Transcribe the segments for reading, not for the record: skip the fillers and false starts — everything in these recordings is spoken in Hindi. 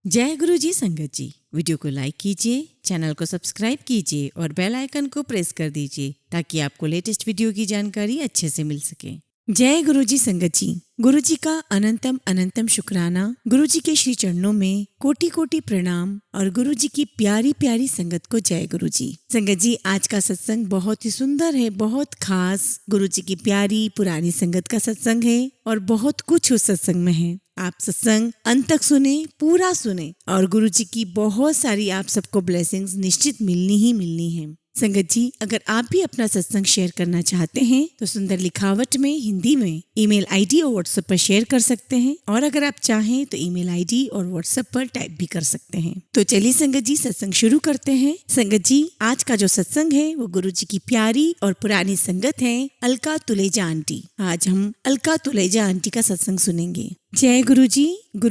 जय गुरु जी संगत जी। वीडियो को लाइक कीजिए, चैनल को सब्सक्राइब कीजिए और बेल आइकन को प्रेस कर दीजिए ताकि आपको लेटेस्ट वीडियो की जानकारी अच्छे से मिल सके। जय गुरु जी संगत जी। गुरु जी का अनंतम अनंतम शुक्राना। गुरु जी के श्री चरणों में कोटि कोटि प्रणाम और गुरु जी की प्यारी प्यारी संगत को जय गुरु जी। संगत जी, आज का सत्संग बहुत ही सुंदर है, बहुत खास गुरु जी की प्यारी पुरानी संगत का सत्संग है और बहुत कुछ उस सत्संग में है। आप सत्संग अंत तक सुने, पूरा सुने और गुरु जी की बहुत सारी आप सबको ब्लेसिंग्स निश्चित मिलनी ही मिलनी है। संगत जी, अगर आप भी अपना सत्संग शेयर करना चाहते हैं तो सुंदर लिखावट में हिंदी में ईमेल आईडी और व्हाट्सएप पर शेयर कर सकते हैं और अगर आप चाहें तो ईमेल आईडी और व्हाट्सएप पर टाइप भी कर सकते हैं। तो चलिए संगत जी, सत्संग शुरू करते हैं। संगत जी, आज का जो सत्संग है वो गुरु जी की प्यारी और पुरानी संगत है अलका तुलेजा आंटी। आज हम अलका तुलेजा आंटी का सत्संग सुनेंगे। जय गुरु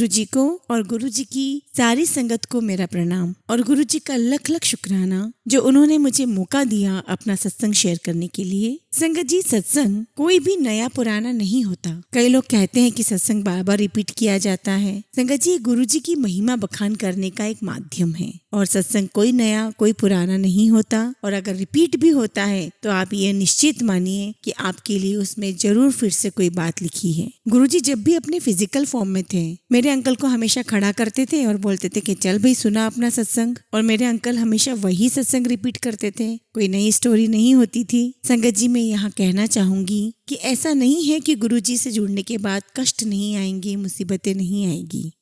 जी को और गुरु जी की सारी संगत को मेरा प्रणाम और गुरु जी का लख लख शुक्राना जो उन्होंने मुझे मौका दिया अपना सत्संग शेयर करने के लिए। संगत जी, सत्संग कोई भी नया पुराना नहीं होता। कई लोग कहते हैं कि सत्संग बार बार रिपीट किया जाता है। संगत जी, गुरु जी की महिमा बखान करने का एक माध्यम है और सत्संग कोई नया कोई पुराना नहीं होता और अगर रिपीट भी होता है तो आप ये निश्चित मानिए कि आपके लिए उसमें जरूर फिर से कोई बात लिखी है। गुरु जी जब भी अपने फिजिकल फॉर्म में थे, मेरे अंकल को हमेशा खड़ा करते थे और बोलते थे कि चल भाई सुना अपना सत्संग, और मेरे अंकल हमेशा वही सत्संग रिपीट करते थे, कोई नई स्टोरी नहीं होती थी। संगत जी, मैं यहाँ कहना चाहूंगी कि ऐसा नहीं है कि गुरुजी से जुड़ने के बाद कष्ट नहीं आएंगे, मुसीबतें नहीं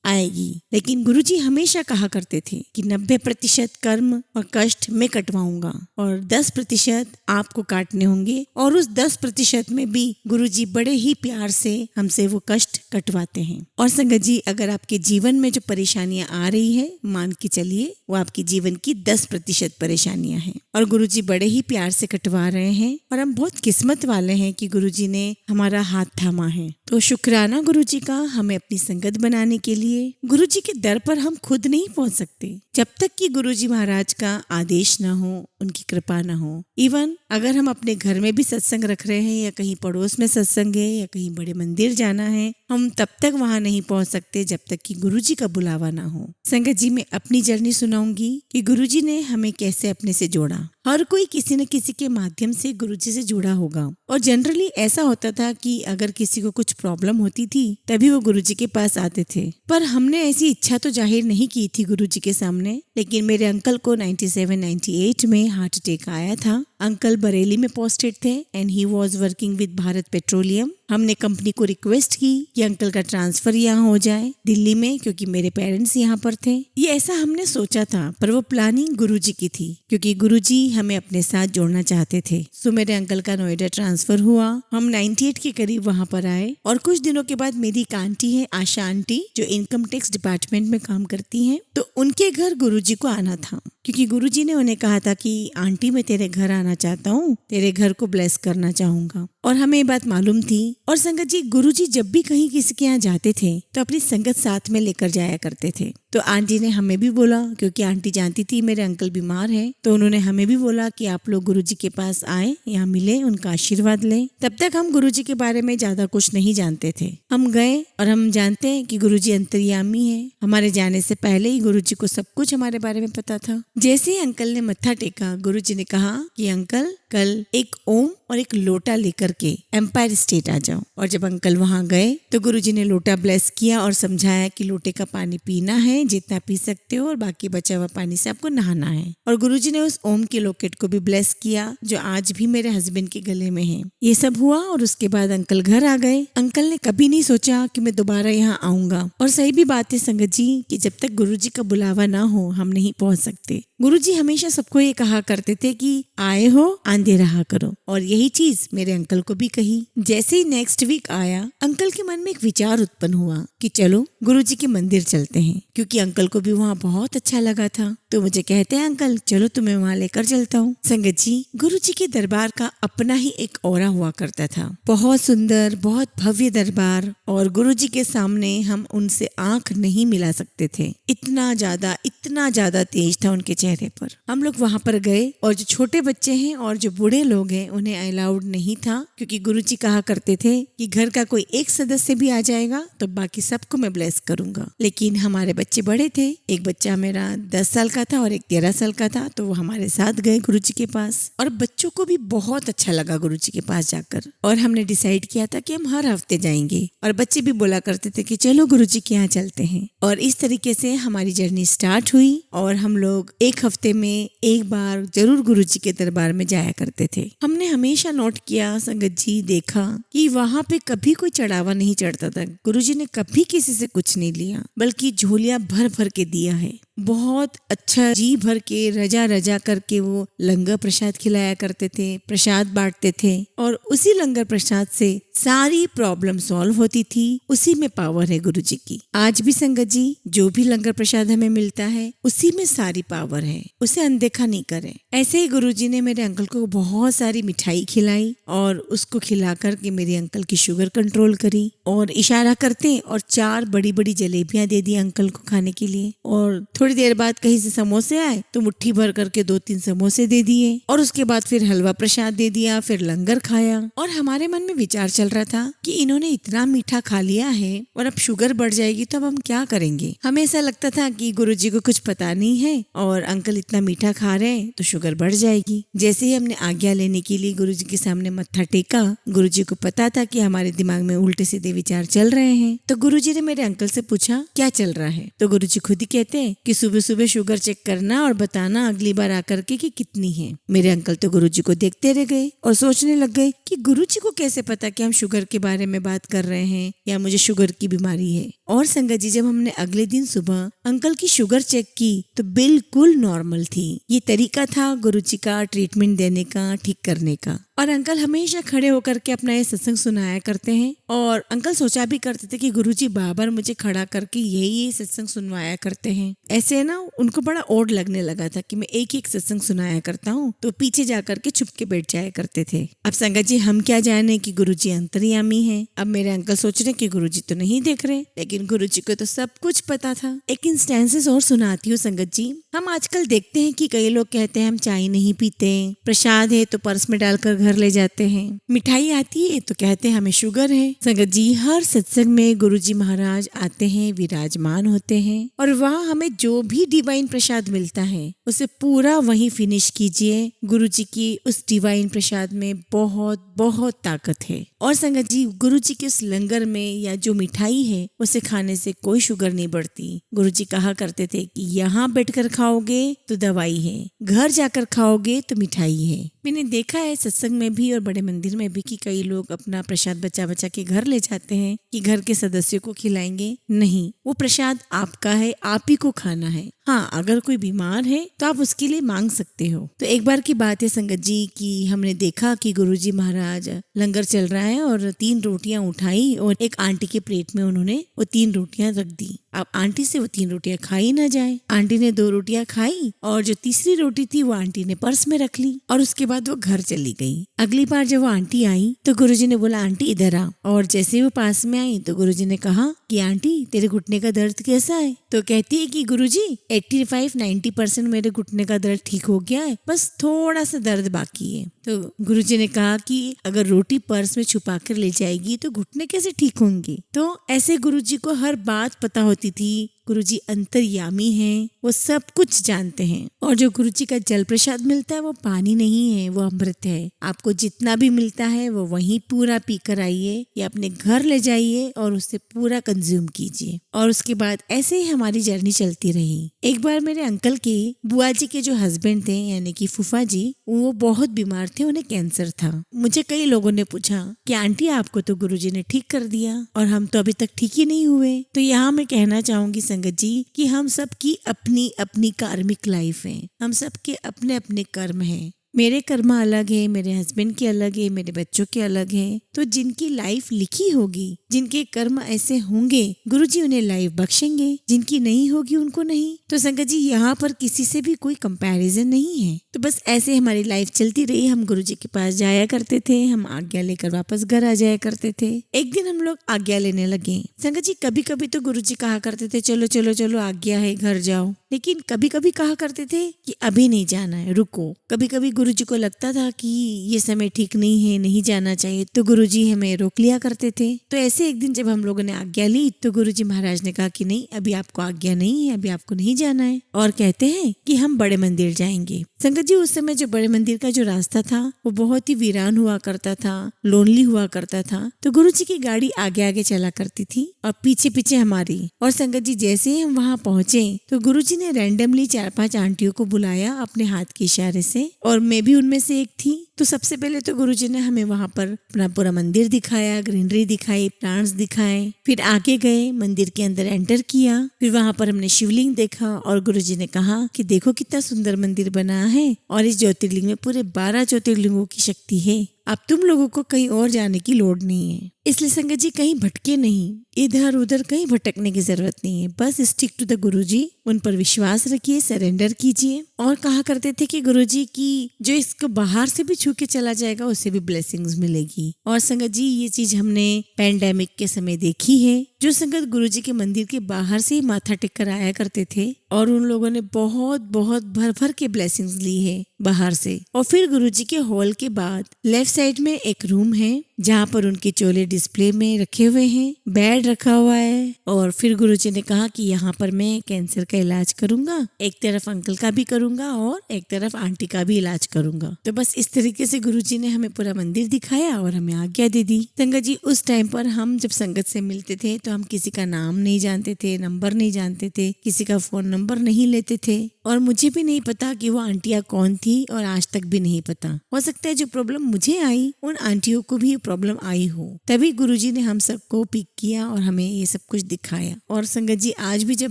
आएगी, लेकिन गुरुजी हमेशा कहा करते थे कि 90% कर्म और कष्ट मैं कटवाऊंगा और 10% आपको काटने होंगे और उस 10% में भी गुरुजी बड़े ही प्यार से हमसे वो कष्ट कटवाते हैं। और संगत जी, अगर आपके जीवन में जो परेशानियां आ रही है, मान के चलिए वो आपके जीवन की 10% परेशानियां हैं और गुरुजी बड़े ही प्यार से कटवा रहे हैं और हम बहुत किस्मत वाले हैं कि गुरुजी ने हमारा हाथ थामा है। तो शुक्राना गुरुजी का हमें अपनी संगत बनाने के लिए। गुरुजी के दर पर हम खुद नहीं पहुंच सकते जब तक कि गुरुजी महाराज का आदेश ना हो, उनकी कृपा ना हो। इवन अगर हम अपने घर में भी सत्संग रख रहे हैं या कहीं पड़ोस में सत्संग है या कहीं बड़े मंदिर जाना है, हम तब तक वहां नहीं पहुंच सकते जब तक कि गुरुजी का बुलावा ना हो। संगत जी, मैं अपनी जर्नी सुनाऊंगी कि गुरुजी ने हमें कैसे अपने से जोड़ा। हर कोई किसी न किसी के माध्यम से गुरुजी से जुड़ा होगा और जनरली ऐसा होता था कि अगर किसी को कुछ प्रॉब्लम होती थी तभी वो गुरुजी के पास आते थे। पर हमने ऐसी इच्छा तो जाहिर नहीं की थी गुरुजी के सामने, लेकिन मेरे अंकल को 97-98 में हार्ट अटैक आया था। अंकल बरेली में पोस्टेड थे and he was working with Bharat petroleum. हमने कंपनी को रिक्वेस्ट की कि अंकल का ट्रांसफर यहाँ हो जाए दिल्ली में, क्योंकि मेरे पेरेंट्स यहाँ पर थे। ये ऐसा हमने सोचा था, पर वो प्लानिंग गुरुजी की थी क्योंकि गुरुजी हमें अपने साथ जोड़ना चाहते थे। सो मेरे अंकल का नोएडा ट्रांसफर हुआ। हम 98 के करीब वहाँ पर आए और कुछ दिनों के बाद मेरी एक आंटी है, आशा आंटी, जो इनकम टैक्स डिपार्टमेंट में काम करती हैं, तो उनके घर गुरुजी को आना था क्योंकि गुरुजी ने उन्हें कहा था कि आंटी मैं तेरे घर आना चाहता हूँ, तेरे घर को ब्लेस करना चाहूंगा। और हमें ये बात मालूम थी। और संगत जी, गुरुजी जब भी कहीं किसी के यहाँ जाते थे तो अपनी संगत साथ में लेकर जाया करते थे। तो आंटी ने हमें भी बोला, क्योंकि आंटी जानती थी मेरे अंकल बीमार हैं, तो उन्होंने हमें भी बोला कि आप लोग गुरुजी के पास आए, यहाँ मिले, उनका आशीर्वाद लें। तब तक हम गुरुजी के बारे में ज्यादा कुछ नहीं जानते थे। हम गए और हम जानते हैं कि गुरुजी अंतर्यामी है। हमारे जाने से पहले ही गुरुजी को सब कुछ हमारे बारे में पता था। जैसे ही अंकल ने मत्था टेका, गुरुजी ने कहा कि अंकल कल एक ओम और एक लोटा लेकर के एम्पायर स्टेट आ जाओ। और जब अंकल वहां गए तो गुरुजी ने लोटा ब्लेस किया और समझाया कि लोटे का पानी पीना है, जितना पी सकते हो, और बाकी बचा हुआ पानी से आपको नहाना है। और गुरुजी ने उस ओम के लोकेट को भी ब्लेस किया जो आज भी मेरे हस्बैंड के गले में है। ये सब हुआ और उसके बाद अंकल घर आ गए। अंकल ने कभी नहीं सोचा कि मैं दोबारा यहाँ आऊंगा। और सही भी बात है संगत जी कि जब तक गुरुजी का बुलावा ना हो हम नहीं पहुंच सकते। गुरुजी हमेशा सबको ये कहा करते थे कि आए हो आंधे रहा करो, और यही चीज मेरे अंकल को भी कही। जैसे ही नेक्स्ट वीक आया, अंकल के मन में एक विचार उत्पन्न हुआ कि चलो गुरुजी के मंदिर चलते हैं, क्योंकि अंकल को भी वहाँ बहुत अच्छा लगा था। तो मुझे कहते हैं अंकल चलो तुम्हें वहाँ लेकर चलता हूँ। संगत जी, गुरुजी के दरबार का अपना ही एक ऑरा हुआ करता था, बहुत सुंदर, बहुत भव्य दरबार, और गुरुजी के सामने हम उनसे आंख नहीं मिला सकते थे। इतना ज्यादा तेज था उनके चेहरे पर। हम लोग वहाँ पर गए और जो छोटे बच्चे हैं और जो बूढ़े लोग हैं उन्हें अलाउड नहीं था, क्योंकि गुरुजी कहा करते थे कि घर का कोई एक सदस्य भी आ जाएगा तो बाकी सबको मैं ब्लेस करूंगा। लेकिन हमारे बच्चे बड़े थे, एक बच्चा मेरा 10 साल का था और एक 13 साल का था, तो वो हमारे साथ गए गुरुजी के पास और बच्चों को भी बहुत अच्छा लगा गुरुजी के पास जाकर। और हमने डिसाइड किया था कि हम हर हफ्ते जाएंगे और बच्चे भी बोला करते थे कि चलो गुरुजी के यहाँ चलते हैं। और इस तरीके से हमारी जर्नी स्टार्ट हुई और हम लोग एक हफ्ते में एक बार जरूर गुरुजी के दरबार में जाया करते थे। हमने हमेशा नोट किया संगत जी, देखा कि वहाँ पे कभी कोई चढ़ावा नहीं चढ़ता था। गुरुजी ने कभी किसी से कुछ नहीं लिया, बल्कि झोलियां भर भर के दिया है। बहुत अच्छा जी भर के रजा रजा करके वो लंगर प्रसाद खिलाया करते थे, प्रसाद बांटते थे और उसी लंगर प्रसाद से सारी प्रॉब्लम सॉल्व होती थी। उसी में पावर है गुरुजी की। आज भी संगत जी जो भी लंगर प्रसाद हमें मिलता है उसी में सारी पावर है, उसे अनदेखा नहीं करें। ऐसे ही गुरुजी ने मेरे अंकल को बहुत सारी मिठाई खिलाई और उसको खिला करके मेरे अंकल की शुगर कंट्रोल करी और इशारा करते और 4 बड़ी बड़ी जलेबियां दे दी अंकल को खाने के लिए। और थोड़ी देर बाद कहीं से समोसे आए तो मुट्ठी भर करके 2-3 समोसे दे दिए और उसके बाद फिर हलवा प्रसाद दे दिया, फिर लंगर खाया। और हमारे मन में विचार चल रहा था कि इन्होंने इतना मीठा खा लिया है और अब शुगर बढ़ जाएगी तो अब हम क्या करेंगे। हमें ऐसा लगता था कि गुरुजी को कुछ पता नहीं है और अंकल इतना मीठा खा रहे हैं तो शुगर बढ़ जाएगी। जैसे ही हमने आज्ञा लेने के लिए गुरुजी के सामने मत्था टेका, गुरुजी को पता था कि हमारे दिमाग में उल्टे सीधे विचार चल रहे हैं। तो गुरुजी ने मेरे अंकल से पूछा क्या चल रहा है, तो गुरुजी खुद ही कहते हैं कि सुबह सुबह शुगर चेक करना और बताना अगली बार आकर के कि कितनी है। मेरे अंकल तो गुरुजी को देखते रह गए और सोचने लग गए कि गुरुजी को कैसे पता कि हम शुगर के बारे में बात कर रहे हैं या मुझे शुगर की बीमारी है। और संगत जी जब हमने अगले दिन सुबह अंकल की शुगर चेक की तो बिल्कुल नॉर्मल थी। ये तरीका था गुरुजी का ट्रीटमेंट देने का, ठीक करने का। और अंकल हमेशा खड़े होकर के अपना ये सत्संग सुनाया करते हैं और अंकल सोचा भी करते थे कि गुरुजी बार मुझे खड़ा करके यही सत्संग सुनवाया करते हैं। ऐसे ना उनको बड़ा ओड लगने लगा था कि मैं एक एक सत्संग सुनाया करता हूँ, तो पीछे जाकर के छुप के बैठ जाया करते थे। अब संगत जी हम क्या जाने कि गुरुजी अंतर्यामी हैं। अब मेरे अंकल सोच रहे कि गुरुजी तो नहीं देख रहे, लेकिन गुरुजी को तो सब कुछ पता था। एक इंस्टेंसेस और सुनाती हूँ संगत जी। हम आजकल देखते हैं कि कई लोग कहते हैं हम चाय नहीं पीते, प्रसाद है तो पर्स में डालकर घर ले जाते हैं, मिठाई आती है तो कहते हैं हमें शुगर है। संगत जी हर सत्संग में गुरुजी महाराज आते हैं, विराजमान होते हैं और वहाँ हमें जो भी डिवाइन प्रसाद मिलता है उसे पूरा वहीं फिनिश कीजिए। गुरुजी की उस डिवाइन प्रसाद में बहुत बहुत ताकत है। और संगत जी गुरुजी के उस लंगर में या जो मिठाई है उसे खाने से कोई शुगर नहीं बढ़ती। गुरुजी कहा करते थे कि यहाँ बैठकर खाओगे तो दवाई है, घर जाकर खाओगे तो मिठाई है। मैंने देखा है सत्संग में भी और बड़े मंदिर में भी कि कई लोग अपना प्रसाद बचा बचा के घर ले जाते हैं कि घर के सदस्यों को खिलाएंगे। नहीं, वो प्रसाद आपका है, आप ही को खाना है। हाँ, अगर कोई बीमार है तो आप उसके लिए मांग सकते हो। तो एक बार की बात है संगत जी कि हमने देखा कि गुरुजी महाराज लंगर चल रहा है और 3 रोटियां उठाई और एक आंटी के प्लेट में उन्होंने वो 3 रोटियां रख दी। अब आंटी से वो 3 रोटियां खाई ना जाए। आंटी ने 2 रोटियां खाई और जो तीसरी रोटी थी वो आंटी ने पर्स में रख ली और उसके बाद वो घर चली गई। अगली बार जब वो आंटी आई तो गुरुजी ने बोला आंटी इधर आ। और जैसे वो पास में आई तो गुरुजी ने कहा कि आंटी तेरे घुटने का दर्द कैसा है। तो कहती है कि गुरुजी 85-90% मेरे घुटने का दर्द ठीक हो गया है, बस थोड़ा सा दर्द बाकी है। तो गुरुजी ने कहा कि अगर रोटी पर्स में छुपा कर ले जाएगी तो घुटने कैसे ठीक होंगे। तो ऐसे गुरुजी को हर बात पता होती थी। गुरुजी अंतर्यामी हैं, वो सब कुछ जानते हैं। और जो गुरुजी का जल प्रसाद मिलता है वो पानी नहीं है, वो अमृत है। आपको जितना भी मिलता है वो वहीं पूरा पी कर आइए या अपने घर ले जाइए और उससे पूरा कंज्यूम कीजिए। और उसके बाद ऐसे ही हमारी जर्नी चलती रही। एक बार मेरे अंकल के बुआ जी के जो हस्बैंड थे यानी कि फूफा जी, वो बहुत बीमार थे, उन्हें कैंसर था। मुझे कई लोगों ने पूछा कि आंटी आपको तो गुरुजी ने ठीक कर दिया और हम तो अभी तक ठीक ही नहीं हुए। तो यहाँ मैं कहना चाहूंगी संगत जी कि हम सब की अपनी अपनी कार्मिक लाइफ है, हम सब के अपने अपने कर्म हैं। मेरे कर्म अलग है, मेरे हस्बैंड के अलग है, मेरे बच्चों के अलग है। तो जिनकी लाइफ लिखी होगी, जिनके कर्म ऐसे होंगे, गुरुजी उन्हें लाइफ बख्शेंगे, जिनकी नहीं होगी उनको नहीं। तो संगत जी यहाँ पर किसी से भी कोई कंपैरिजन नहीं है। तो बस ऐसे हमारी लाइफ चलती रही। हम गुरुजी के पास जाया करते थे, हम आज्ञा लेकर वापस घर आ जाया करते थे। एक दिन हम लोग आज्ञा लेने लगे। संगत जी कभी कभी तो गुरुजी कहा करते थे चलो चलो चलो आज्ञा है घर जाओ, लेकिन कभी कभी कहा करते थे कि अभी नहीं जाना है, रुको। कभी कभी गुरुजी को लगता था कि ये समय ठीक नहीं है, नहीं जाना चाहिए, तो गुरुजी हमें रोक लिया करते थे। तो ऐसे एक दिन जब हम लोगों ने आज्ञा ली तो गुरुजी महाराज ने कहा कि नहीं, अभी आपको आज्ञा नहीं है, अभी आपको नहीं जाना है, और कहते हैं कि हम बड़े मंदिर जाएंगे। संगत जी, उस समय जो बड़े मंदिर का जो रास्ता था वो बहुत ही वीरान हुआ करता था, लोनली हुआ करता था। तो गुरुजी की गाड़ी आगे आगे चला करती थी और पीछे पीछे हमारी। और संगत जी, जैसे ही हम वहाँ पहुंचे तो गुरुजी ने रैंडमली 4-5 आंटियों को बुलाया अपने हाथ के इशारे से, और मैं भी उनमें से एक थी। तो सबसे पहले तो गुरुजी ने हमें वहाँ पर अपना पूरा मंदिर दिखाया, ग्रीनरी दिखाई, प्लांट्स दिखाए। फिर आगे गए, मंदिर के अंदर एंटर किया, फिर वहाँ पर हमने शिवलिंग देखा और गुरुजी ने कहा कि देखो कितना सुंदर मंदिर बना है, और इस ज्योतिर्लिंग में पूरे 12 ज्योतिर्लिंगों की शक्ति है। अब तुम लोगों को कहीं और जाने की लोड़ नहीं है। इसलिए संगत जी, कहीं भटके नहीं, इधर उधर कहीं भटकने की जरूरत नहीं है। बस स्टिक टू द गुरुजी, उन पर विश्वास रखिए, सरेंडर कीजिए। और कहा करते थे कि गुरुजी की जो इसको बाहर से भी छू के चला जाएगा उसे भी ब्लेसिंग्स मिलेगी। और संगत जी, ये चीज हमने पैंडेमिक के समय देखी है। जो संगत गुरुजी के मंदिर के बाहर से ही माथा टेक कर आया करते थे और उन लोगों ने बहुत बहुत भर भर के ब्लेसिंग्स ली है बाहर से। और फिर गुरुजी के हॉल के बाद लेफ्ट साइड में एक रूम है जहाँ पर उनके चोले डिस्प्ले में रखे हुए हैं, बेड रखा हुआ है। और फिर गुरुजी ने कहा कि यहाँ पर मैं कैंसर का इलाज करूंगा, एक तरफ अंकल का भी करूंगा और एक तरफ आंटी का भी इलाज करूंगा। तो बस इस तरीके से गुरुजी ने हमें पूरा मंदिर दिखाया और हमें आज्ञा दे दी। संगत जी, उस टाइम पर हम जब संगत से मिलते थे तो हम किसी का नाम नहीं जानते थे, नंबर नहीं जानते थे, किसी का फोन नंबर नहीं लेते थे, और मुझे भी नहीं पता कि वो आंटियां कौन थी, और आज तक भी नहीं पता। हो सकता है जो प्रॉब्लम मुझे आई उन आंटियों को भी प्रॉब्लम आई हो। तभी गुरुजी ने हम सबको पिक किया और हमें ये सब कुछ दिखाया। और संगत जी, आज भी जब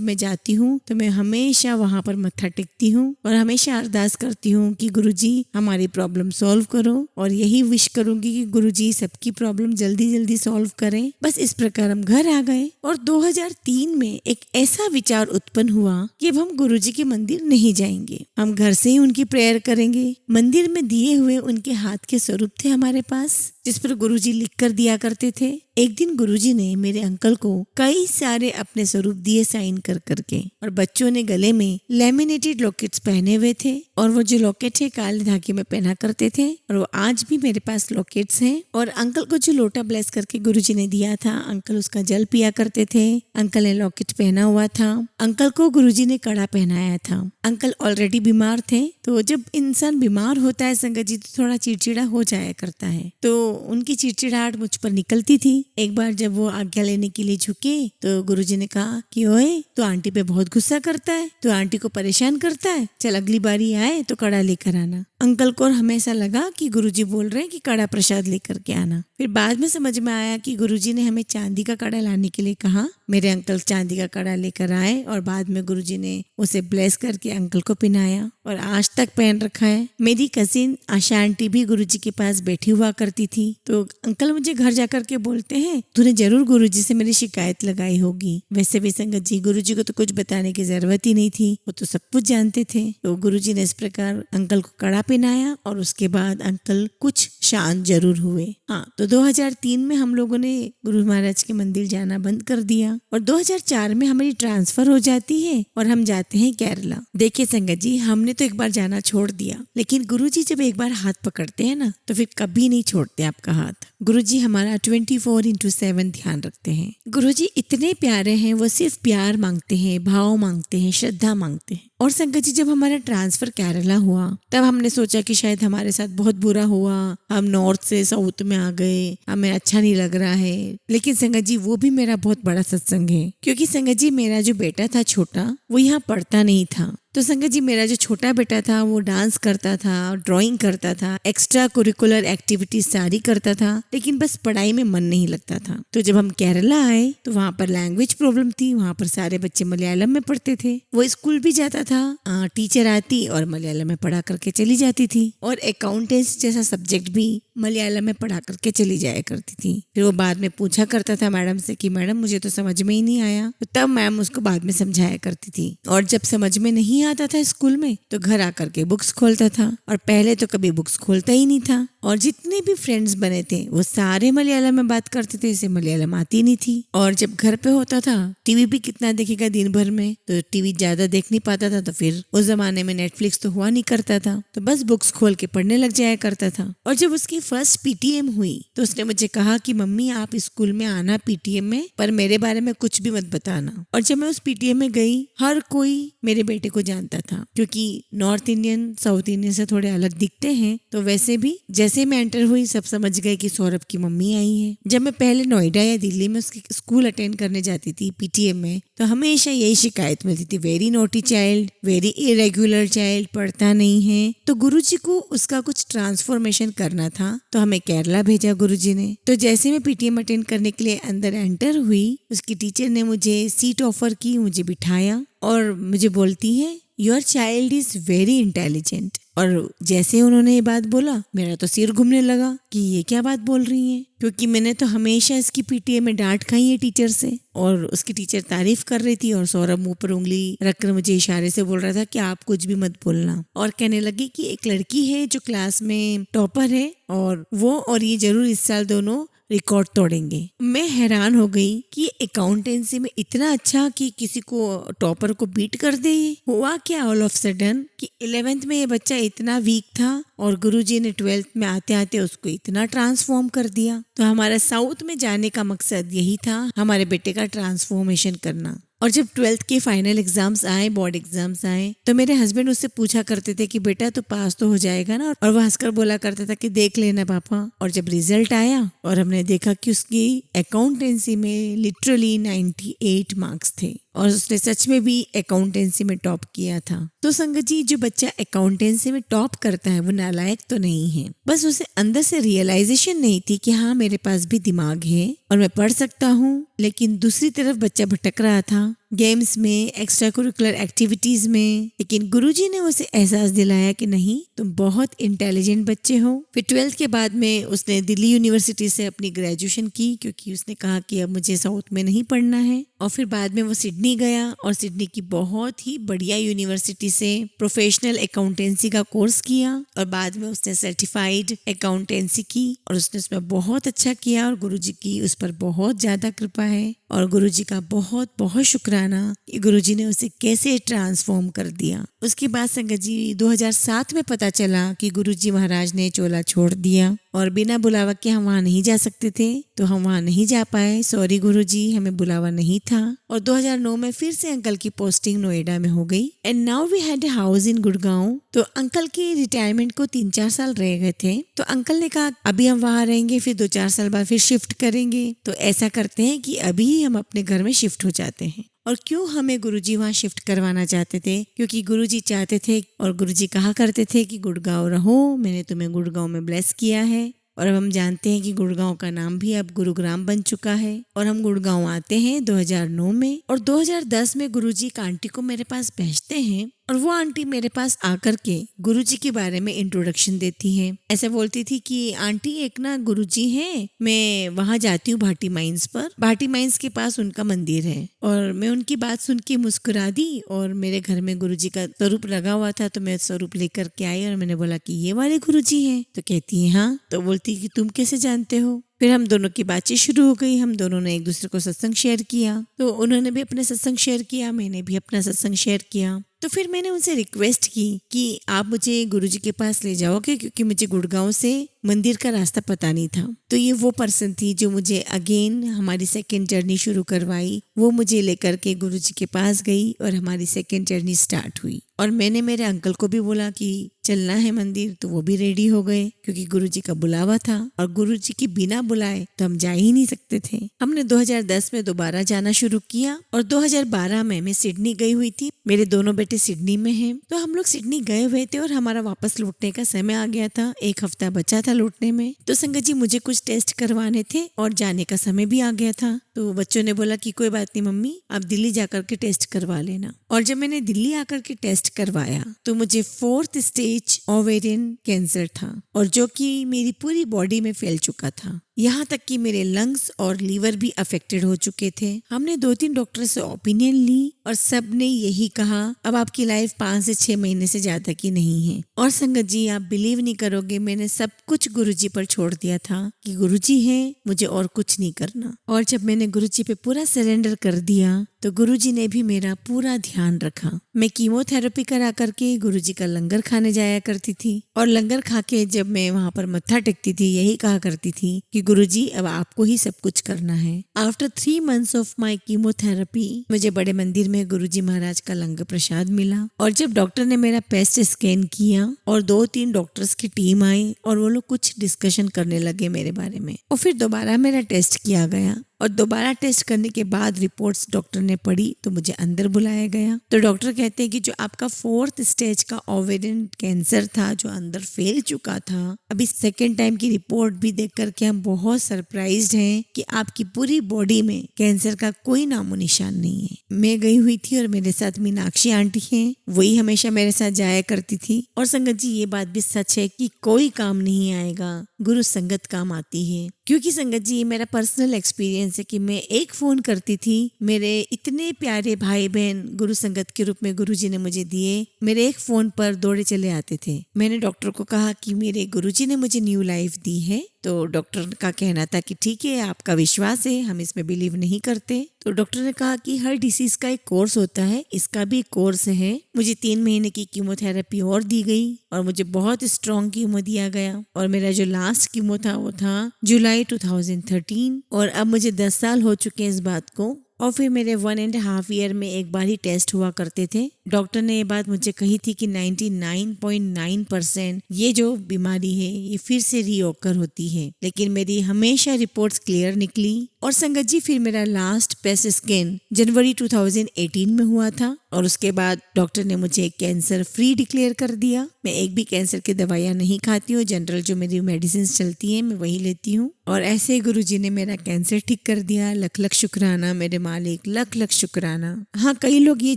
मैं जाती हूँ तो मैं हमेशा वहाँ पर मत्था टेकती हूँ और हमेशा अरदास करती हूँ कि गुरुजी हमारी प्रॉब्लम सॉल्व करो, और यही विश करूंगी कि गुरुजी सबकी प्रॉब्लम जल्दी जल्दी सॉल्व करें। बस इस प्रकार हम घर आ गए। और 2003 में एक ऐसा विचार उत्पन्न हुआ कि अब हम गुरुजी के मंदिर नहीं जाएंगे, हम घर से ही उनकी प्रेयर करेंगे। मंदिर में दिए हुए उनके हाथ के स्वरूप थे हमारे पास, जिस पर गुरुजी लिख कर दिया करते थे। एक दिन गुरुजी ने मेरे अंकल को कई सारे अपने स्वरूप दिए साइन कर करके, और बच्चों ने गले में लेमिनेटेड लॉकेट्स पहने हुए थे, और वो जो लॉकेट है काले धागे में पहना करते थे, और वो आज भी मेरे पास लॉकेट्स हैं। और अंकल को जो लोटा ब्लेस करके गुरुजी ने दिया था, अंकल उसका जल पिया करते थे। अंकल ने लॉकेट पहना हुआ था। अंकल को गुरुजी ने कड़ा पहनाया था। अंकल ऑलरेडी बीमार थे, तो जब इंसान बीमार होता है संगत जी तो थोड़ा चिड़चिड़ा हो जाया करता है, तो उनकी चिड़चिड़ाहट मुझ पर निकलती थी। एक बार जब वो आज्ञा लेने के लिए झुके तो गुरुजी ने कहा कि ओए, तो आंटी पे बहुत गुस्सा करता है, तो आंटी को परेशान करता है, चल अगली बारी आए तो कड़ा लेकर आना। अंकल को हमेशा लगा कि गुरुजी बोल रहे हैं कि कड़ा प्रसाद लेकर के आना। फिर बाद में समझ में आया कि गुरुजी ने हमें चांदी का कड़ा लाने के लिए कहा। मेरे अंकल चांदी का कड़ा लेकर आए और बाद में गुरुजी ने उसे ब्लेस करके अंकल को पहनाया और आज तक पहन रखा है। मेरी कजिन आशा आंटी भी गुरुजी के पास बैठी हुआ करती थी, तो अंकल मुझे घर जाकर के बोलते हैं, तूने जरूर गुरुजी से मेरी शिकायत लगाई होगी। वैसे भी संगत जी, गुरुजी को तो कुछ बताने की जरूरत ही नहीं थी, वो तो सब कुछ जानते थे। तो गुरुजी ने इस प्रकार अंकल को कड़ा पहनाया और उसके बाद अंकल कुछ शांत जरूर हुए। हाँ, तो 2003 में हम लोगों ने गुरु महाराज के मंदिर जाना बंद कर दिया और 2004 में हमारी ट्रांसफर हो जाती है और हम जाते हैं केरला। देखिए संगत जी, हमने तो एक बार जाना छोड़ दिया, लेकिन गुरुजी जब एक बार हाथ पकड़ते हैं ना तो फिर कभी नहीं छोड़ते आपका हाथ। गुरुजी हमारा 24/7 ध्यान रखते हैं। गुरुजी इतने प्यारे हैं, वो सिर्फ प्यार मांगते हैं, भाव मांगते हैं, श्रद्धा मांगते हैं। और संगत जी, जब हमारा ट्रांसफर केरला हुआ तब हमने सोचा कि शायद हमारे साथ बहुत बुरा हुआ, हम नॉर्थ से साउथ में आ गए, हमें अच्छा नहीं लग रहा है। लेकिन संगत जी, वो भी मेरा बहुत बड़ा सत्संग है, क्योंकि संगत जी मेरा जो बेटा था छोटा, वो यहाँ पढ़ता नहीं था। तो संगत जी, मेरा जो छोटा बेटा था वो डांस करता था, ड्राइंग करता था, एक्स्ट्रा कुरिकुलर एक्टिविटीज सारी करता था, लेकिन बस पढ़ाई में मन नहीं लगता था। तो जब हम केरला आए तो वहाँ पर लैंग्वेज प्रॉब्लम थी, वहाँ पर सारे बच्चे मलयालम में पढ़ते थे। वो स्कूल भी जाता था, टीचर आती और मलयालम में पढ़ा करके चली जाती थी, और अकाउंटेंट्स जैसा सब्जेक्ट भी मलयालम में पढ़ा करके चली जाया करती थी। फिर वो बाद में पूछा करता था मैडम से कि मैडम मुझे तो समझ में ही नहीं आया, तो तब मैम उसको बाद में समझाया करती थी। और जब समझ में नहीं आता था स्कूल में तो घर आकर के बुक्स खोलता था, और पहले तो कभी बुक्स खोलता ही नहीं था। और जितने भी फ्रेंड्स बने थे वो सारे मलयालम में बात करते थे, इसे मलयालम आती नहीं थी। और जब घर पे होता था टीवी भी कितना देखेगा दिन भर में, तो टीवी ज्यादा देख नहीं पाता था। तो फिर उस जमाने में नेटफ्लिक्स तो हुआ नहीं करता था, तो बस बुक्स खोल के पढ़ने लग जाया करता था। और जब उसकी फर्स्ट पीटीएम हुई तो उसने मुझे कहा कि मम्मी आप स्कूल में आना पीटीएम में, पर मेरे बारे में कुछ भी मत बताना। और जब मैं उस पीटीएम में गई, हर कोई मेरे बेटे को जानता था, क्योंकि नॉर्थ इंडियन साउथ इंडियन से थोड़े अलग दिखते हैं। तो वैसे भी जैसे मैं एंटर हुई सब समझ गए कि सौरभ की मम्मी आई है। जब मैं पहले नोएडा या दिल्ली में उसकी स्कूल अटेंड करने जाती थी पीटीएम में, तो हमेशा यही शिकायत मिलती थी, very naughty child, very irregular child, पढ़ता नहीं है। तो गुरुजी को उसका कुछ ट्रांसफॉर्मेशन करना था, तो हमें केरला भेजा गुरुजी ने। तो जैसे मैं पीटीएम अटेंड करने के लिए अंदर एंटर हुई, उसकी टीचर ने मुझे सीट ऑफर की, मुझे बिठाया और मुझे बोलती है your child is very intelligent. और जैसे उन्होंने ये बात बोला, मेरा तो सिर घूमने लगा कि ये क्या बात बोल रही हैं, क्योंकि मैंने तो हमेशा इसकी पीटीएम में डांट खाई है टीचर से। और उसकी टीचर तारीफ कर रही थी और सौरभ मुंह पर उंगली रखकर मुझे इशारे से बोल रहा था कि आप कुछ भी मत बोलना। और कहने लगी कि एक लड़की है जो क्लास में टॉपर है और वो और ये जरूर इस साल दोनों रिकॉर्ड तोड़ेंगे। मैं हैरान हो गई कि अकाउंटेंसी में इतना अच्छा कि किसी को टॉपर को बीट कर दे। हुआ क्या ऑल ऑफ सडन कि 11th में ये बच्चा इतना वीक था और गुरुजी ने 12th में आते आते उसको इतना ट्रांसफॉर्म कर दिया। तो हमारा साउथ में जाने का मकसद यही था, हमारे बेटे का ट्रांसफॉर्मेशन करना। और जब 12th के फाइनल एग्जाम्स आए, बोर्ड एग्जाम्स आए, तो मेरे हस्बैंड उससे पूछा करते थे कि बेटा तो पास तो हो जाएगा ना, और वह हंसकर बोला करता था कि देख लेना पापा। और जब रिजल्ट आया और हमने देखा कि उसकी अकाउंटेंसी में लिटरली 98 मार्क्स थे और उसने सच में भी अकाउंटेंसी में टॉप किया था। तो संगत जी, जो बच्चा अकाउंटेंसी में टॉप करता है वो नालायक तो नहीं है, बस उसे अंदर से रियलाइजेशन नहीं थी कि हाँ मेरे पास भी दिमाग है और मैं पढ़ सकता हूँ। लेकिन दूसरी तरफ बच्चा भटक रहा था गेम्स में, एक्स्ट्रा करिकुलर एक्टिविटीज में। लेकिन गुरुजी ने उसे एहसास दिलाया कि नहीं, तुम बहुत इंटेलिजेंट बच्चे हो। फिर 12th के बाद में उसने दिल्ली यूनिवर्सिटी से अपनी ग्रेजुएशन की, क्योंकि उसने कहा कि अब मुझे साउथ में नहीं पढ़ना है। और फिर बाद में वो सिडनी गया और सिडनी की बहुत ही बढ़िया यूनिवर्सिटी से प्रोफेशनल अकाउंटेंसी का कोर्स किया और बाद में उसने सर्टिफाइड अकाउंटेंसी की और उसने उसमें बहुत अच्छा किया। और गुरुजी की उस पर बहुत ज्यादा कृपा है और गुरुजी का बहुत बहुत शुक्राना कि गुरुजी ने उसे कैसे ट्रांसफॉर्म कर दिया। उसके बाद संगत जी 2007 में पता चला कि गुरुजी महाराज ने चोला छोड़ दिया और बिना बुलावा के हम वहाँ नहीं जा सकते थे, तो हम वहाँ नहीं जा पाए। सॉरी गुरुजी, हमें बुलावा नहीं था। और 2009 में फिर से अंकल की पोस्टिंग नोएडा में हो गई and now we had a house in Gurgaon. तो अंकल की रिटायरमेंट को 3-4 साल रह गए थे, तो अंकल ने कहा अभी हम वहाँ रहेंगे, फिर 2-4 साल बाद फिर शिफ्ट करेंगे। तो ऐसा करते हैं कि अभी हम अपने घर में शिफ्ट हो जाते हैं। और क्यों हमें गुरुजी वहाँ शिफ्ट करवाना चाहते थे? क्योंकि गुरुजी चाहते थे और गुरुजी कहा करते थे कि गुड़गांव रहो, मैंने तुम्हें गुड़गांव में ब्लेस किया है। और अब हम जानते हैं कि गुड़गांव का नाम भी अब गुरुग्राम बन चुका है। और हम गुड़गांव आते हैं 2009 में और 2010 में गुरुजी एक आंटी को मेरे पास भेजते हैं और वो आंटी मेरे पास आकर के गुरुजी के बारे में इंट्रोडक्शन देती है। ऐसे बोलती थी कि आंटी एक ना गुरुजी हैं, मैं वहाँ जाती हूँ भाटी माइंस पर, भाटी माइंस के पास उनका मंदिर है। और मैं उनकी बात सुन के मुस्कुरा दी और मेरे घर में गुरुजी का स्वरूप लगा हुआ था, तो मैं स्वरूप लेकर के आई और मैंने बोला कि ये वाले गुरुजी हैं? तो कहती है हाँ। तो बोलती कि तुम कैसे जानते हो? फिर हम दोनों की बातचीत शुरू हो गई, हम दोनों ने एक दूसरे को सत्संग शेयर किया। तो उन्होंने भी अपने सत्संग शेयर किया, मैंने भी अपना सत्संग शेयर किया। तो फिर मैंने उनसे रिक्वेस्ट की कि आप मुझे गुरुजी के पास ले जाओगे, क्योंकि मुझे गुड़गांव से मंदिर का रास्ता पता नहीं था। तो ये वो पर्सन थी जो मुझे अगेन हमारी सेकेंड जर्नी शुरू करवाई। वो मुझे लेकर के गुरुजी के पास गई और हमारी सेकेंड जर्नी स्टार्ट हुई। और मैंने मेरे अंकल को भी बोला कि चलना है मंदिर, तो वो भी रेडी हो गए क्योंकि गुरुजी का बुलावा था और गुरुजी के बिना बुलाए तो हम जा ही नहीं सकते थे। हमने 2010 में दोबारा जाना शुरू किया और 2012 में मैं सिडनी गई हुई थी। मेरे दोनों बेटे सिडनी में हैं, तो हम लोग सिडनी गए हुए थे और हमारा वापस लौटने का समय आ गया था। 1 हफ्ता बचा था लौटने में। तो संगत जी मुझे कुछ टेस्ट करवाने थे और जाने का समय भी आ गया था। तो बच्चों ने बोला कि कोई बात नहीं मम्मी, आप दिल्ली जाकर के टेस्ट करवा लेना। और जब मैंने दिल्ली आकर के टेस्ट करवाया तो मुझे 4th स्टेज ओवेरियन कैंसर था और जो कि मेरी पूरी बॉडी में फैल चुका था। यहाँ तक कि मेरे लंग्स और लीवर भी अफेक्टेड हो चुके थे। हमने 2-3 डॉक्टर से ओपिनियन ली और सब ने यही कहा अब आपकी लाइफ 5 से 6 महीने से ज्यादा की नहीं है। और संगत जी, आप बिलीव नहीं करोगे, मैंने सब कुछ गुरुजी पर छोड़ दिया था कि गुरुजी है, मुझे और कुछ नहीं करना। और जब मैंने गुरुजी पे पूरा सरेंडर कर दिया तो गुरुजी ने भी मेरा पूरा ध्यान रखा। मैं कीमोथेरेपी करा करके गुरुजी का लंगर खाने जाया करती थी और लंगर खा के जब मैं वहाँ पर मत्था टेकती थी यही कहा करती थी कि गुरुजी अब आपको ही सब कुछ करना है। After 3 months of my chemotherapy मुझे बड़े मंदिर में गुरुजी महाराज का लंगर प्रसाद मिला। और जब डॉक्टर ने मेरा पेस्ट स्कैन किया और 2-3 डॉक्टर्स की टीम आई और वो लोग कुछ डिस्कशन करने लगे मेरे बारे में और फिर दोबारा मेरा टेस्ट किया गया और दोबारा टेस्ट करने के बाद रिपोर्ट्स डॉक्टर ने पढ़ी तो मुझे अंदर बुलाया गया। तो डॉक्टर कहते हैं कि जो आपका 4th स्टेज का ओवेरियन कैंसर था जो अंदर फैल चुका था, अभी 2nd टाइम की रिपोर्ट भी देख करके हम बहुत सरप्राइज्ड हैं कि आपकी पूरी बॉडी में कैंसर का कोई नामो निशान नहीं है। मैं गई हुई थी और मेरे साथ मीनाक्षी आंटी हैं, वही हमेशा मेरे साथ जाया करती थी। और संगत जी, ये बात भी सच है कि कोई काम नहीं आएगा, गुरु संगत काम आती है। क्योंकि संगत जी, ये मेरा पर्सनल एक्सपीरियंस है कि मैं एक फोन करती थी, मेरे इतने प्यारे भाई बहन गुरु संगत के रूप में गुरुजी ने मुझे दिए, मेरे एक फोन पर दौड़े चले आते थे। मैंने डॉक्टर को कहा कि मेरे गुरुजी ने मुझे न्यू लाइफ दी है, तो डॉक्टर का कहना था कि ठीक है, आपका विश्वास है, हम इसमें बिलीव नहीं करते। तो डॉक्टर ने कहा कि हर डिसीज का एक कोर्स होता है, इसका भी एक कोर्स है। मुझे 3 महीने की कीमोथेरेपी और दी गई और मुझे बहुत स्ट्रॉन्ग कीमो दिया गया और मेरा जो लास्ट कीमो था वो था जुलाई 2013 और अब मुझे 10 साल हो चुके हैं इस बात को। और फिर मेरे 1.5 ईयर में एक बार ही टेस्ट हुआ करते थे। डॉक्टर ने ये बात मुझे कही थी कि 99.9% ये जो बीमारी है ये फिर से रीओकर होती है, लेकिन मेरी हमेशा रिपोर्ट्स क्लियर निकली। और संगत जी, फिर मेरा लास्ट पेस्ट स्कैन जनवरी 2018 में हुआ था और उसके बाद डॉक्टर ने मुझे कैंसर फ्री डिक्लेयर कर दिया। मैं एक भी कैंसर की दवाइयाँ नहीं खाती हूँ, जनरल जो मेरी मेडिसिन चलती हैं मैं वही लेती हूँ। और ऐसे ही गुरुजी ने मेरा कैंसर ठीक कर दिया। लख लख शुक्राना मेरे मालिक, लख लख शुक्राना। हाँ, कई लोग ये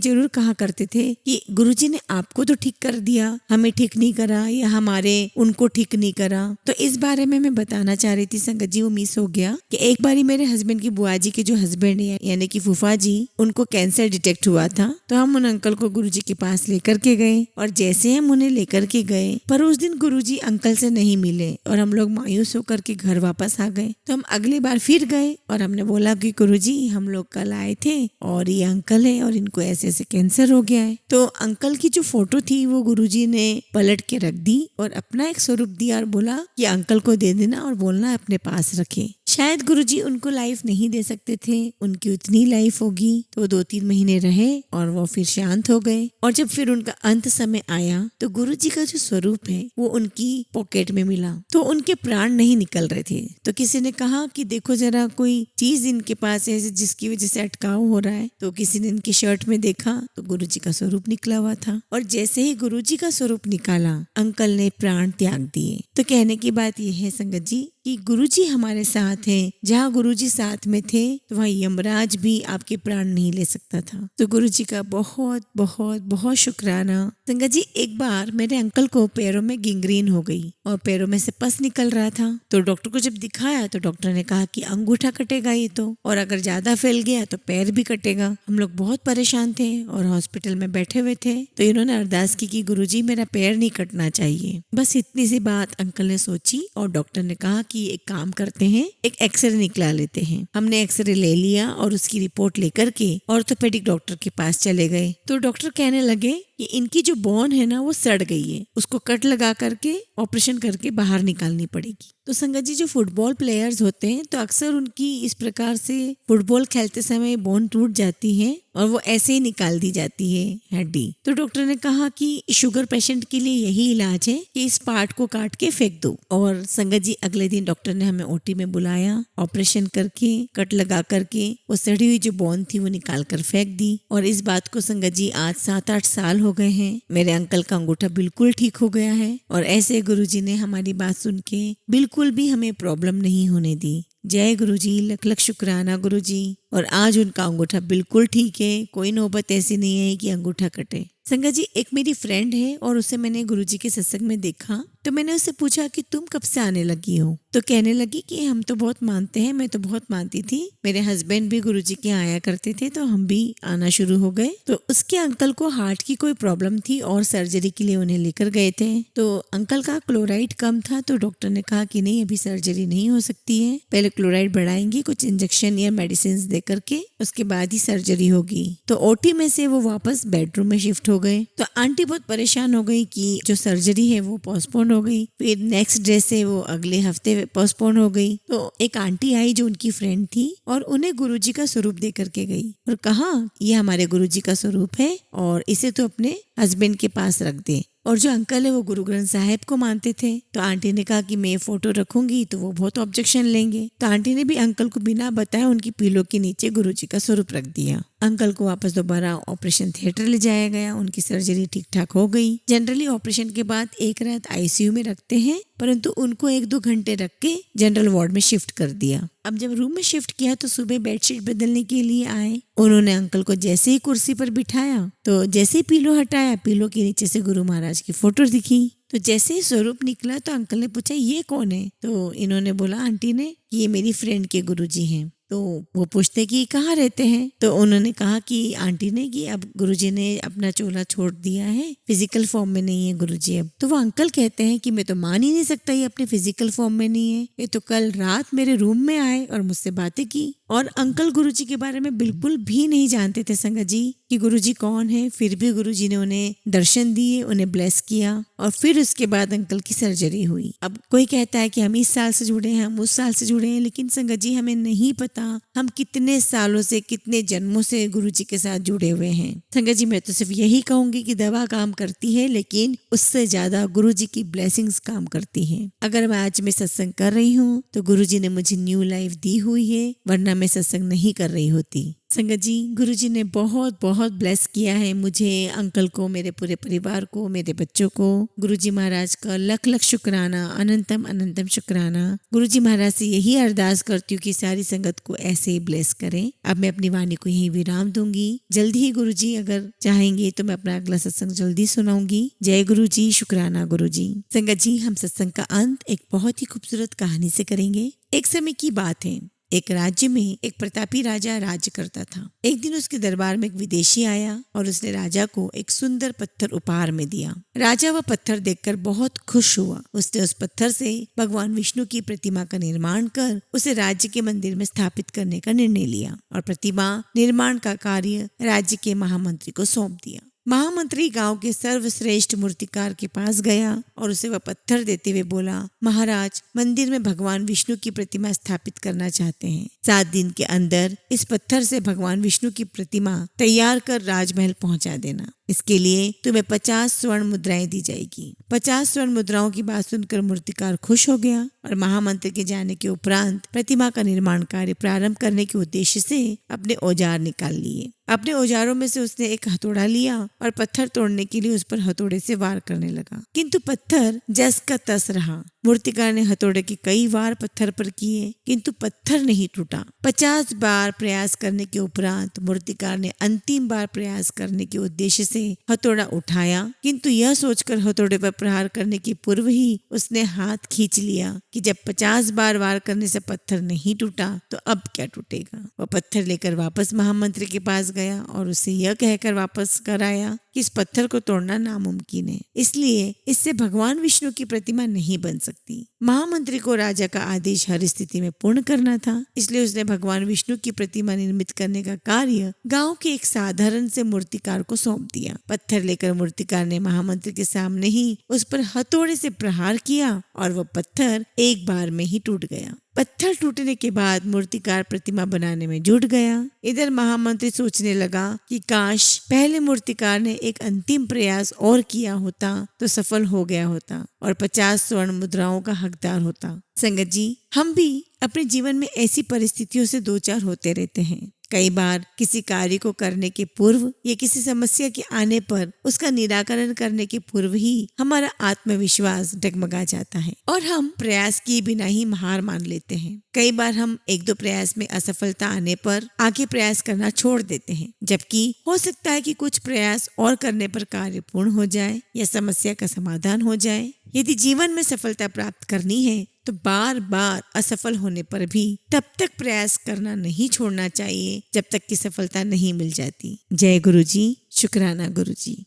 जरूर कहा करते थे कि गुरुजी ने आपको तो ठीक कर दिया, हमें ठीक नहीं करा या हमारे उनको ठीक नहीं करा। तो इस बारे में मैं बताना चाह रही थी संगत जी, वो मिस हो गया कि एक बारी मेरे हस्बैंड की बुआ जी के जो हस्बैंड है यानी कि फूफा जी, उनको कैंसर डिटेक्ट हुआ था। तो हम उन अंकल को गुरुजी के पास लेकर के गए और जैसे हम उन्हें लेकर के गए, पर उस दिन गुरुजी अंकल से नहीं मिले और हम लोग मायूस होकर के घर वापस आ गए। तो हम अगली बार फिर गए और हमने बोला कि गुरुजी हम लोग कल आए थे और ये अंकल है और इनको ऐसे ऐसे कैंसर हो गया है। तो अंकल की जो फोटो थी वो गुरुजी ने पलट के रख दी और अपना एक स्वरूप दिया और बोला कि अंकल को दे देना और बोलना अपने पास रखे। शायद गुरुजी उनको लाइफ नहीं दे सकते थे, उनकी उतनी लाइफ होगी। तो 2-3 महीने रहे और वो फिर शांत हो गए। और जब फिर उनका अंत समय आया तो गुरुजी का जो स्वरूप है वो उनकी पॉकेट में मिला, तो उनके प्राण नहीं निकल रहे थे। तो किसी ने कहा कि देखो जरा, कोई चीज इनके पास है जिसकी वजह से अटकाव हो रहा है। तो किसी ने इनकी शर्ट में देखा तो गुरुजी का स्वरूप निकला हुआ था और जैसे ही गुरुजी का स्वरूप निकाला, अंकल ने प्राण त्याग दिए। तो कहने की बात यह है संगत जी कि गुरुजी हमारे साथ हैं। जहाँ गुरुजी साथ में थे तो वहाँ यमराज भी आपके प्राण नहीं ले सकता था। तो गुरुजी का बहुत बहुत बहुत शुक्राना। संगत जी, एक बार मेरे अंकल को पैरों में गिंग्रीन हो गई और पैरों में से पस निकल रहा था। तो डॉक्टर को जब दिखाया तो डॉक्टर ने कहा कि अंगूठा कटेगा ये तो, और अगर ज्यादा फैल गया तो पैर भी कटेगा। हम लोग बहुत परेशान थे और हॉस्पिटल में बैठे हुए थे। तो इन्होंने अरदास की कि गुरुजी मेरा पैर नहीं कटना चाहिए। बस इतनी सी बात अंकल ने सोची और डॉक्टर ने कहा कि एक काम करते हैं, एक एक्सरे निकला लेते हैं। हमने एक्सरे ले लिया और उसकी रिपोर्ट लेकर के ऑर्थोपेडिक डॉक्टर के पास चले गए। तो डॉक्टर कहने लगे कि इनकी जो बोन है ना वो सड़ गई है, उसको कट लगा करके ऑपरेशन करके बाहर निकालनी पड़ेगी। तो संगत जी, जो फुटबॉल प्लेयर्स होते हैं तो अक्सर उनकी इस प्रकार से फुटबॉल खेलते समय बोन टूट जाती है और वो ऐसे ही निकाल दी जाती है हड्डी। तो डॉक्टर ने कहा कि शुगर पेशेंट के लिए यही इलाज है कि इस पार्ट को काट के फेंक दो। और संगत जी, अगले दिन डॉक्टर ने हमें ओटी में बुलाया, ऑपरेशन करके कट लगा करके वो सड़ी हुई जो बोन थी वो निकाल कर फेंक दी। और इस बात को संगत जी आज 7-8 साल हो गए हैं। मेरे अंकल का अंगूठा बिल्कुल ठीक हो गया है और ऐसे गुरुजी ने हमारी बात सुन के बिल्कुल भी हमें प्रॉब्लम नहीं होने दी। जय गुरुजी, लख लख शुक्राना गुरुजी। और आज उनका अंगूठा बिल्कुल ठीक है। कोई नौबत ऐसी नहीं है कि अंगूठा कटे। संगत जी, एक मेरी फ्रेंड है और उसे मैंने गुरुजी के सत्संग में देखा, तो मैंने उससे पूछा कि तुम कब से आने लगी हो? तो कहने लगी कि हम तो बहुत मानते हैं, मैं तो बहुत मानती थी, मेरे हस्बैंड भी गुरुजी के आया करते थे, तो हम भी आना शुरू हो गए। तो उसके अंकल को हार्ट की कोई प्रॉब्लम थी और सर्जरी के लिए उन्हें लेकर गए थे। तो अंकल का क्लोराइड कम था, तो डॉक्टर ने कहा कि नहीं, अभी सर्जरी नहीं हो सकती है, पहले क्लोराइड बढ़ाएंगे कुछ इंजेक्शन या मेडिसिन दे करके, उसके बाद ही सर्जरी होगी। तो ओटी में से वो वापस बेडरूम में शिफ्ट हो गए। तो आंटी बहुत परेशान हो गई कि जो सर्जरी है वो पोस्टपोन हो गई, फिर नेक्स्ट डे से वो अगले हफ्ते पोस्टपोन हो गई। तो एक आंटी आई जो उनकी फ्रेंड थी और उन्हें गुरुजी का स्वरूप दे करके गई और कहा, ये हमारे गुरुजी का स्वरूप है और इसे तो अपने हस्बैंड के पास रख दे। और जो अंकल है वो गुरु ग्रंथ साहिब को मानते थे। तो आंटी ने कहा कि मैं फोटो रखूंगी तो वो बहुत ऑब्जेक्शन लेंगे। तो आंटी ने भी अंकल को बिना बताए उनकी पीलो के नीचे गुरुजी का स्वरूप रख दिया। अंकल को वापस दोबारा ऑपरेशन थिएटर ले जाया गया। उनकी सर्जरी ठीक ठाक हो गई। जनरली ऑपरेशन के बाद एक रात आईसीयू में रखते हैं, परंतु उनको 1-2 घंटे रख के जनरल वार्ड में शिफ्ट कर दिया। अब जब रूम में शिफ्ट किया तो सुबह बेडशीट बदलने के लिए आए। उन्होंने अंकल को जैसे ही कुर्सी पर बिठाया तो जैसे ही पीलो हटाया, पीलो के नीचे से गुरु महाराज की फोटो दिखी। तो जैसे ही स्वरूप निकला तो अंकल ने पूछा, ये कौन है? तो इन्होंने बोला, आंटी ने, कि ये मेरी फ्रेंड के गुरुजी हैं। तो वो पूछते कि कहाँ रहते हैं? तो उन्होंने कहा कि आंटी ने कि अब गुरुजी ने अपना चोला छोड़ दिया है, फिजिकल फॉर्म में नहीं है गुरुजी अब। तो वो अंकल कहते हैं कि मैं तो मान ही नहीं सकता ये अपने फिजिकल फॉर्म में नहीं है, ये तो कल रात मेरे रूम में आए और मुझसे बातें की। और अंकल गुरुजी के बारे में बिल्कुल भी नहीं जानते थे संगत जी कि गुरुजी कौन है। फिर भी गुरुजी ने उन्हें दर्शन दिए, उन्हें ब्लेस किया और फिर उसके बाद अंकल की सर्जरी हुई। अब कोई कहता है कि हम इस साल से जुड़े हैं, हम उस साल से जुड़े हैं, लेकिन संगत जी हमें नहीं पता हम कितने सालों से, कितने जन्मों से गुरुजी के साथ जुड़े हुए हैं। संगत जी, मैं तो सिर्फ यही कहूंगी कि दवा काम करती है, लेकिन उससे ज्यादा गुरुजी की ब्लेसिंग्स काम करती हैं। अगर मैं आज में सत्संग कर रही हूँ तो गुरुजी ने मुझे न्यू लाइफ दी हुई है, वरना मैं सत्संग नहीं कर रही होती। संगत जी, गुरुजी ने बहुत बहुत ब्लेस किया है मुझे, अंकल को, मेरे पूरे परिवार को, मेरे बच्चों को। गुरुजी महाराज का लख लख शुक्राना, अनंतम अनंतम शुक्राना। गुरुजी महाराज से यही अरदास करती हूँ कि सारी संगत को ऐसे ही ब्लेस करें। अब मैं अपनी वाणी को यही विराम दूंगी। जल्दी ही गुरुजी अगर चाहेंगे तो मैं अपना अगला सत्संग जल्दी सुनाऊंगी। जय गुरुजी, शुक्राना गुरुजी। संगत जी, हम सत्संग का अंत एक बहुत ही खूबसूरत कहानी से करेंगे। एक समय की बात है, एक राज्य में एक प्रतापी राजा राज्य करता था। एक दिन उसके दरबार में एक विदेशी आया और उसने राजा को एक सुंदर पत्थर उपहार में दिया। राजा वह पत्थर देखकर बहुत खुश हुआ। उसने उस पत्थर से भगवान विष्णु की प्रतिमा का निर्माण कर उसे राज्य के मंदिर में स्थापित करने का निर्णय लिया और प्रतिमा निर्माण का कार्य राज्य के महामंत्री को सौंप दिया। महामंत्री गांव के सर्वश्रेष्ठ मूर्तिकार के पास गया और उसे वह पत्थर देते हुए बोला, महाराज, मंदिर में भगवान विष्णु की प्रतिमा स्थापित करना चाहते हैं। 7 दिन के अंदर इस पत्थर से भगवान विष्णु की प्रतिमा तैयार कर राजमहल पहुंचा देना। इसके लिए तुम्हें 50 स्वर्ण मुद्राएं दी जाएगी। 50 स्वर्ण मुद्राओं की बात सुनकर मूर्तिकार खुश हो गया और महामंत्री के जाने के उपरांत प्रतिमा का निर्माण कार्य प्रारंभ करने के उद्देश्य से अपने औजार निकाल लिए। अपने औजारों में से उसने एक हथौड़ा लिया और पत्थर तोड़ने के लिए उस पर हथौड़े से वार करने लगा, किंतु पत्थर जस का तस रहा। मूर्तिकार ने हथौड़े के कई वार पत्थर पर किए, किंतु पत्थर नहीं टूटा। 50 बार प्रयास करने के उपरांत मूर्तिकार ने अंतिम बार प्रयास करने के उद्देश्य से हथौड़ा उठाया, किंतु यह सोचकर हथौड़े पर प्रहार करने के पूर्व ही उसने हाथ खींच लिया कि जब 50 बार वार करने से पत्थर नहीं टूटा तो अब क्या टूटेगा। वह पत्थर लेकर वापस महामंत्री के पास गया और उसे यह कहकर वापस कर आया कि इस पत्थर को तोड़ना नामुमकिन है, इसलिए इससे भगवान विष्णु की प्रतिमा नहीं बन सकती। महामंत्री को राजा का आदेश हर स्थिति में पूर्ण करना था, इसलिए उसने भगवान विष्णु की प्रतिमा निर्मित करने का कार्य गांव के एक साधारण से मूर्तिकार को सौंप दिया। पत्थर लेकर मूर्तिकार ने महामंत्री के सामने ही उस पर हथौड़े से प्रहार किया और वह पत्थर एक बार में ही टूट गया। पत्थर टूटने के बाद मूर्तिकार प्रतिमा बनाने में जुट गया। इधर महामंत्री सोचने लगा कि काश पहले मूर्तिकार ने एक अंतिम प्रयास और किया होता तो सफल हो गया होता और 50 स्वर्ण मुद्राओं का हकदार होता। संगत जी, हम भी अपने जीवन में ऐसी परिस्थितियों से दो चार होते रहते हैं। कई बार किसी कार्य को करने के पूर्व या किसी समस्या के आने पर उसका निराकरण करने के पूर्व ही हमारा आत्मविश्वास डगमगा जाता है और हम प्रयास किए बिना ही हार मान लेते हैं। कई बार हम एक दो प्रयास में असफलता आने पर आगे प्रयास करना छोड़ देते हैं, जबकि हो सकता है कि कुछ प्रयास और करने पर कार्य पूर्ण हो जाए या समस्या का समाधान हो जाए। यदि जीवन में सफलता प्राप्त करनी है तो बार बार असफल होने पर भी तब तक प्रयास करना नहीं छोड़ना चाहिए जब तक कि सफलता नहीं मिल जाती। जय गुरु जी। शुक्राना गुरु जी।